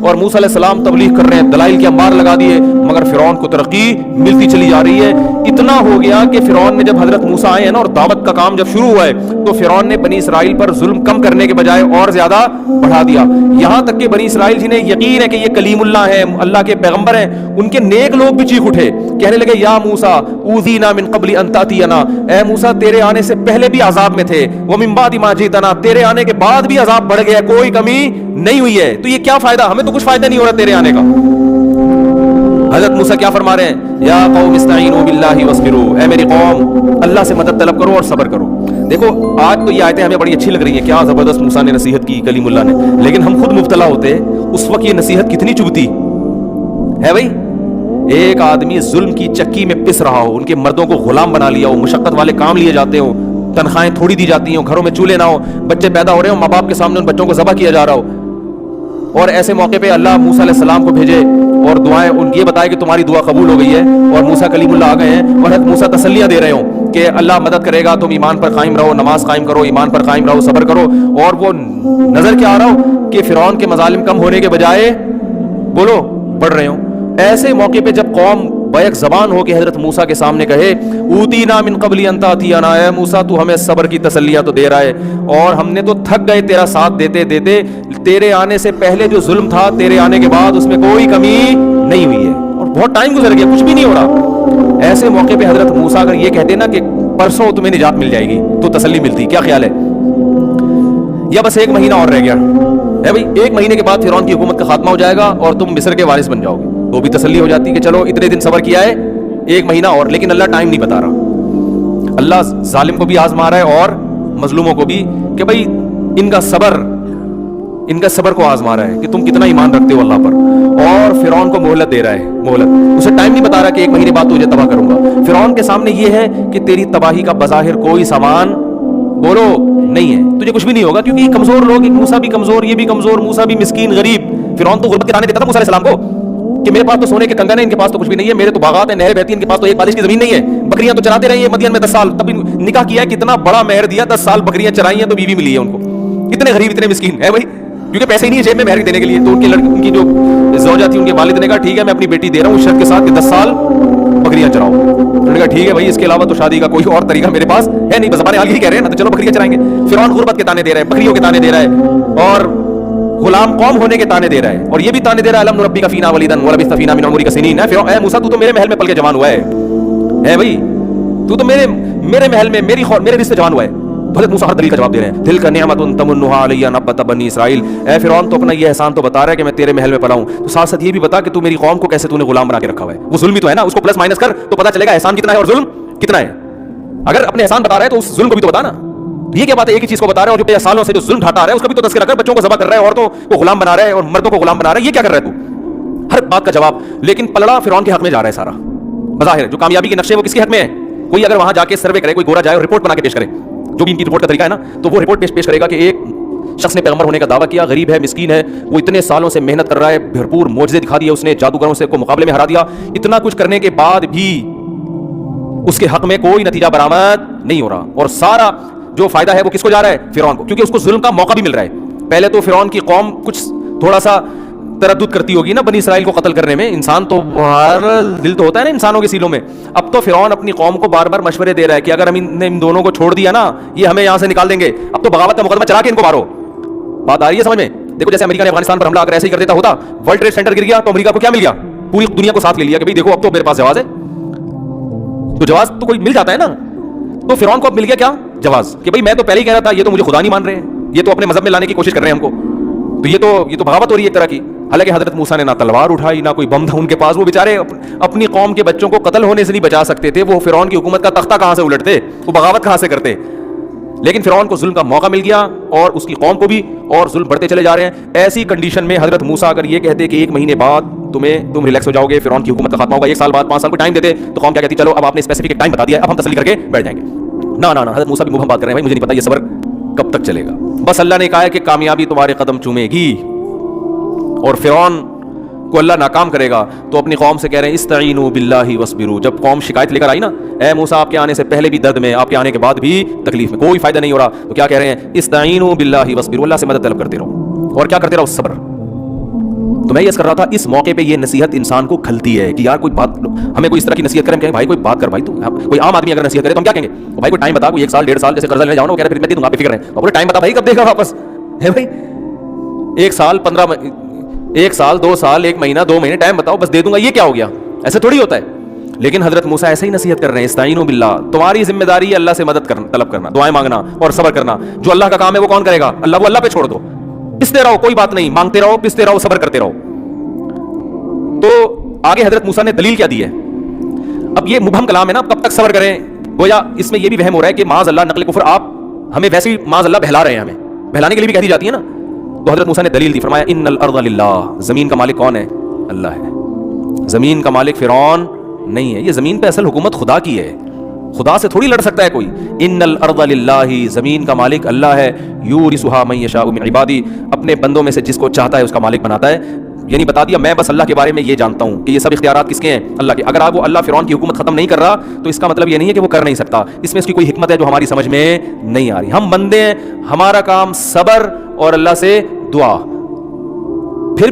اور موسیٰ علیہ السلام تبلیغ کر رہے ہیں, دلائل کے انبار لگا دیے, مگر فرعون کو ترقی ملتی چلی جا رہی ہے. اتنا ہو گیا کہ فرعون نے جب حضرت موسیٰ آئے ہیں نا اور دعوت کا کام جب شروع ہوا ہے تو فرعون نے بنی اسرائیل پر ظلم کم کرنے کے بجائے اور زیادہ بڑھا دیا. یہاں تک کہ بنی اسرائیل جنہیں یقین ہے کہ یہ کلیم اللہ ہیں, اللہ کے پیغمبر ہیں, ان کے نیک لوگ بھی چیخ اٹھے, کہنے لگے یا موسیٰ اوذینا من قبل ان تأتینا, اے موسیٰ تیرے آنے سے پہلے بھی عذاب میں تھے, ومن بعد ما جئتنا, تیرے آنے کے بعد بھی عذاب بڑھ گیا, کوئی کمی نہیں ہوئی ہے, تو یہ کیا فائدہ, ہمیں تو کچھ فائدہ نہیں ہو رہا تیرے آنے کا. حضرت موسیٰ کیا فرما رہے ہیں, یا قوم استعینوا باللہ واصبروا, اے میری قوم اللہ سے مدد طلب کرو اور صبر کرو. دیکھو آج تو یہ آیتیں ہمیں بڑی اچھی لگ رہی ہیں, کیا زبردست موسیٰ نے نصیحت کی کلیم اللہ نے, لیکن ہم خود مبتلا ہوتے اس وقت یہ نصیحت کتنی چبھتی ہے. بھائی ایک آدمی ظلم کی چکی میں پس رہا ہو, ان کے مردوں کو غلام بنا لیا ہو, مشقت والے کام لیے جاتے ہو, تنخواہیں تھوڑی دی جاتی ہوں, گھروں میں چولہے نہ ہو, بچے پیدا ہو رہے ہوں, ماں باپ کے سامنے ان بچوں کو ذبح کیا جا رہا ہو, اور ایسے موقع پہ اللہ موسیٰ علیہ السلام کو بھیجے اور دعائیں ان یہ بتائے کہ تمہاری دعا قبول ہو گئی ہے, اور موسیٰ کلیم اللہ آ گئے ہیں اور حضرت موسیٰ تسلیاں دے رہے ہوں کہ اللہ مدد کرے گا, تم ایمان پر قائم رہو, نماز قائم کرو, ایمان پر قائم رہو, صبر کرو. اور وہ نظر کیا آ رہا ہو کہ فرعون کے مظالم کم ہونے کے بجائے بولو بڑھ رہے ہوں. ایسے موقع پہ جب قوم بیک زبان ہو کے حضرت موسیٰ کے سامنے کہے اوتینا من قبل ان تأتینا, اے موسیٰ تو ہمیں صبر کی تسلیاں تو دے رہا ہے, اور ہم نے تو تھک گئے تیرا ساتھ دیتے دیتے, تیرے آنے سے پہلے جو ظلم تھا تیرے آنے کے بعد اس میں کوئی کمی نہیں ہوئی ہے, اور بہت ٹائم گزر گیا کچھ بھی نہیں ہو رہا. ایسے موقع پہ حضرت موسیٰ اگر یہ کہتے نا کہ پرسوں تمہیں نجات مل جائے گی تو تسلی ملتی, کیا خیال ہے, یا بس ایک مہینہ اور رہ گیا ہے بھائی, ایک مہینے کے بعد فرعون کی حکومت کا خاتمہ ہو جائے گا اور تم مصر کے وارث بن جاؤ گے, تو بھی تسلی ہو جاتی کہ چلو اتنے دن صبر کیا ہے, ایک مہینہ اور. لیکن اللہ ٹائم نہیں بتا رہا, اللہ ظالم کو بھی آزما رہا ہے اور مظلوموں کو بھی, کہ بھائی ان کا صبر کو آزما رہا ہے کہ تم کتنا ایمان رکھتے ہو اللہ پر, اور فرعون کو مہلت دے رہا ہے, مہلت, اسے ٹائم نہیں بتا رہا کہ ایک مہینے بعد تجھے تباہ کروں گا. فرعون کے سامنے یہ ہے کہ تیری تباہی کا بظاہر کوئی سامان بولو نہیں ہے, تجھے کچھ بھی نہیں ہوگا, کیونکہ یہ کمزور لوگ, موسیٰ بھی کمزور, یہ بھی کمزور, موسیٰ بھی مسکین غریب. فرعون تو غربت کے تانے دیتا تھا موسیٰ علیہ السلام کو کہ میرے پاس تو سونے کے کنگن ہیں, ان کے پاس تو کچھ بھی نہیں ہے, میرے تو باغات ہیں, نہریں بہتی ہیں, ان کے پاس تو ایک بالش کی زمین نہیں ہے, بکریاں تو چراتے رہی ہیں مدین میں 10 سال, تب نکاح کیا ہے, کتنا بڑا مہر دیا, 10 سال بکریاں چرائی ہیں تو بیوی ملی ہے ان کو. اتنے غریب اتنے مسکین ہے بھائی, کیونکہ پیسے ہی نہیں ہے جیب میں مہر دینے کے لیے, تو ان کی جو زوجہ تھی ان کے والد نے کہا ٹھیک ہے میں اپنی بیٹی دے رہا ہوں شرط کے ساتھ کہ 10 سال بکریاں چراؤ. انہوں نے کہا ٹھیک ہے بھائی, اس کے علاوہ تو شادی کا کوئی اور طریقہ میرے پاس ہے نہیں, بس زبان حال ہی کہہ رہے ہیں نا, تو چلو بکریاں چرائیں گے. فرعون غربت کے تانے دے رہا ہے, بکریوں کے تانے دے رہا ہے, اور غلام قوم ہونے کے تانے دے رہا ہے, اور یہ بھی تانے دے رہا ہے الم نربک فینا ولیدا ولبثت فینا من عمرک سنین. اے موسیٰ تو میرے محل میں پل کے جوان ہوا ہے بھائی, تو میرے محل میں میرے رزق سے جوان ہوا ہے. حضرت موسیٰ ہر دلیل کا جواب دے رہے ہیں, تلک نعمت تمنھا علی ان عبدت بنی اسرائیل. اے فرعون تو اپنا یہ احسان تو بتا رہا ہے کہ میں تیرے محل میں پلا ہوں, تو ساتھ ساتھ یہ بھی بتا کہ تو میری قوم کو کیسے تو نے غلام بنا کے رکھا ہوا ہے. وہ ظلم ہی تو ہے نا, اس کو پلس مائنس کر تو پتہ چلے گا احسان کتنا ہے اور ظلم کتنا ہے. اگر اپنے احسان بتا رہا ہے تو اس ظلم کو بھی تو بتا نا. یہ کیا بات ہے, ایک ہی چیز کو بتا رہا ہے, اور جو 50 سالوں سے جو ظلم ڈھاتا رہا ہے اس کا بھی تو تذکرہ کر. بچوں کو ذبح کر رہا ہے, عورتوں کو غلام بنا رہا ہے, اور مردوں کو غلام بنا رہا ہے, یہ کیا کر رہا ہے تو, ہر بات کا جواب. لیکن پلڑا فرعون کے حق میں جا رہا ہے سارا, بظاہر جو کامیابی کے نقشے وہ کس کے حق میں ہے. کوئی اگر وہاں جا کے سروے کرے, کوئی گورا جائے اور رپورٹ بنا کے پیش کرے, جو بھی ان کی رپورٹ کا طریقہ ہے نا, تو وہ رپورٹ پیش کرے گا کہ ایک شخص نے پیغمبر ہونے کا دعویٰ کیا, غریب ہے, مسکین ہے, وہ اتنے سالوں سے محنت کر رہا ہے, بھرپور معجزے دکھا دیے اس نے, جادوگروں سے کو مقابلے میں ہرا دیا, اتنا کچھ کرنے کے بعد بھی اس کے حق میں کوئی نتیجہ برآمد نہیں ہو رہا, اور سارا جو فائدہ ہے وہ کس کو جا رہا ہے, فرعون کو, کیونکہ اس کو ظلم کا موقع بھی مل رہا ہے. پہلے تو فرعون کی قوم کچھ تھوڑا سا تردد کرتی ہوگی نا بنی اسرائیل کو قتل کرنے میں, انسان تو دل تو ہوتا ہے نا انسانوں کے سیلوں میں. اب تو فرعون اپنی قوم کو بار بار مشورے دے رہا ہے کہ اگر ہم ان دونوں کو چھوڑ دیا نا, یہ ہمیں یہاں سے نکال دیں گے, اب تو بغاوت کا مقدمہ چلا کے ان کو مارو. بات آ رہی ہے سمجھ میں. دیکھو جیسے امریکہ نے افغانستان پر حملہ اگر ایسے ہی کر دیتا ہوتا, ورلڈ ٹریڈ سینٹر گر گیا تو امریکہ کو کیا مل گیا, پوری دنیا کو ساتھ لے لیا کہ بھائی دیکھو اب تو میرے پاس جواز ہے. تو جواز تو کوئی مل جاتا ہے نا, تو فرعون کو اب مل گیا کیا جواز, کہ بھائی میں تو پہلے ہی کہہ رہا تھا, یہ تو مجھے خدا نہیں مان رہے ہیں, یہ تو اپنے مذہب میں لانے کی کوشش کر رہے ہیں ہم کو, تو یہ تو بغاوت ہو رہی ہے ایک طرح کی. حالانکہ حضرت موسیٰ نے نہ تلوار اٹھائی نہ کوئی بم تھا ان کے پاس, وہ بیچارے اپنی قوم کے بچوں کو قتل ہونے سے نہیں بچا سکتے تھے, وہ فرعون کی حکومت کا تختہ کہاں سے الٹتے, وہ بغاوت کہاں سے کرتے. لیکن فرعون کو ظلم کا موقع مل گیا اور اس کی قوم کو بھی, اور ظلم بڑھتے چلے جا رہے ہیں. ایسی کنڈیشن میں حضرت موسیٰ اگر یہ کہتے کہ ایک مہینے بعد تم ریلیکس ہو جاؤ گے, فرعون کی حکومت کا خاتمہ ہوگا, 1 سال بعد 5 سال کو ٹائم دیتے, تو قوم کیا کہتی, چلو اب آپ نے اسپیسیفک ایک ٹائم بتا دیا, اب ہم تسلی کر کے بیٹھ جائیں گے. نہ حضرت موسیٰ بھی مبہم بات کر رہے ہیں, بھائی مجھے نہیں پتا یہ صبر کب تک چلے گا. بس اللہ نے کہا ہے کہ کامیابی تمہارے قدم چومے گی, اور فرعون کو اللہ ناکام کرے گا. تو اپنی قوم سے کہہ رہے ہیں استعینوا باللہ واصبروا. جب قوم شکایت لے کر آئی نا, اے موسیٰ آپ کے آنے سے پہلے بھی درد میں, آپ کے آنے کے بعد بھی تکلیف میں, کوئی فائدہ نہیں ہو رہا, تو کیا کہہ رہے ہیں استعینوا باللہ واصبروا, اللہ سے مدد طلب کرتے رہو, اور کیا کرتے رہو, صبر. تو میں یہ کر رہا تھا اس موقع پہ یہ نصیحت انسان کو کھلتی ہے کہ یار کوئی بات ہمیں کوئی اس طرح کی نصیحت کریں، بھائی کوئی بات کر بھائی، تو کوئی عام آدمی اگر نصیحت کرے تو ہم کیا کہیں گے؟ بھائی کوئی ٹائم بتا، کوئی 1 سال 1.5 سال جیسے قرضہ لینے جاؤ نا، وہ کہہ رہے پھر میں دے دوں گا، آپ فکر رہیں، اور ٹائم بتا بھائی کب دے گا واپس ہے بھائی؟ 1 سال 1 سال 2 سال 1 مہینہ 2 مہینے ٹائم بتاؤ، بس دے دوں گا، یہ کیا ہو گیا؟ ایسے تھوڑی ہوتا ہے. لیکن حضرت موسیٰ ایسے ہی نصیحت کر رہے ہیں، استعینوا باللہ، تمہاری ذمہ داری ہے اللہ سے مدد کرنا، طلب کرنا، دعائیں مانگنا اور صبر کرنا. جو اللہ کا کام ہے وہ کون کرے گا؟ اللہ. وہ اللہ پہ چھوڑ دو، پستے رہو، کوئی بات نہیں، مانگتے رہو، پستے رہو، صبر کرتے رہو. تو آگے حضرت موسیٰ نے دلیل کیا دی ہے؟ اب یہ مبہم کلام ہے نا، کب تک صبر کریں؟ گویا اس میں یہ بھی وہم ہو رہا ہے کہ معاذ اللہ نقل کفر، آپ ہمیں ویسے ہی معاذ اللہ بہلا رہے ہیں، ہمیں بہلانے کے لیے بھی کہہ دی جاتی ہے نا. تو حضرت موسیٰ نے دلیل دی، فرمایا ان الارض للہ، زمین کا مالک کون ہے؟ اللہ ہے. زمین کا مالک فرعون نہیں ہے، یہ زمین پہ اصل حکومت خدا کی ہے، خدا سے تھوڑی لڑ سکتا ہے کوئی. ان الارض للہ، زمین کا مالک اللہ ہے. یورثھا من یشاء من عبادی، اپنے بندوں میں سے جس کو چاہتا ہے اس کا مالک بناتا ہے. یعنی بتا دیا، میں بس اللہ کے بارے میں یہ جانتا ہوں کہ یہ سب اختیارات کس کے ہیں؟ اللہ کے. اگر آپ وہ اللہ فرعون کی حکومت ختم نہیں کر رہا تو اس کا مطلب یہ نہیں ہے کہ وہ کر نہیں سکتا، اس میں اس کی کوئی حکمت ہے جو ہماری سمجھ میں نہیں آ رہی. ہم بندے ہیں، ہمارا کام صبر اور اللہ سے دعا. پھر بھی